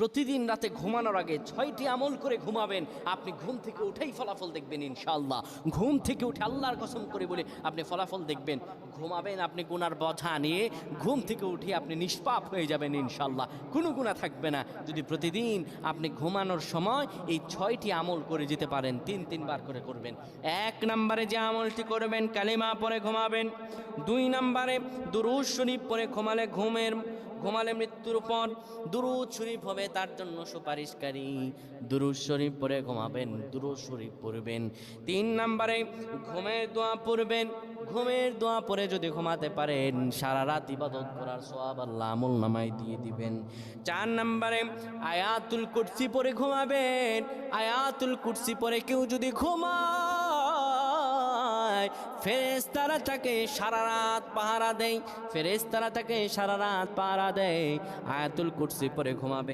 প্রতিদিন রাতে ঘুমানোর আগে 6টি আমল করে ঘুমাবেন, আপনি ঘুম থেকে উঠেই ফলাফল দেখবেন ইনশাআল্লাহ। ঘুম থেকে উঠে আল্লাহর কসম করে বলে আপনি ফলাফল দেখবেন। ঘুমাবেন আপনি গুনার বোঝা নিয়ে, ঘুম থেকে উঠে আপনি নিষ্পাপ হয়ে যাবেন ইনশাআল্লাহ, কোনো গুনাহ থাকবে না। যদি প্রতিদিন আপনি ঘুমানোর সময় এই 6টি আমল করে যেতে পারেন, 3বার করে করবেন। 1 নম্বরে যে আমলটি করবেন, কালিমা পড়ে ঘুমাবেন। 2 নম্বরে দুরূদ শরীফ পড়ে ঘুমালে মৃত্যুর পর দুরূদ শরীফ হবে তার জন্য সুপারিশকারী। দুরূদ শরীফ পড়ে ঘুমাবেন, দুরূদ শরীফ পড়বেন। 3 নম্বরে ঘুমের দোয়া পড়বেন। ঘুমের দোয়া পড়ে যদি ঘুমাতে পারেন, সারা রাত ইবাদত করার সওয়াব আল্লাহ আমলনামায় দিয়ে দিবেন। 4 নম্বরে আয়াতুল কুরসি পড়ে ঘুমাবেন। আয়াতুল কুরসি পড়ে কেউ যদি ঘুমায়, ফেরেশতারা তাকে সারা রাত পাহারা দেয়। ফেরেশতারা তাকে সারা রাত পাহারা দেয়। আয়াতুল কুরসি পড়ে ঘুমাবে।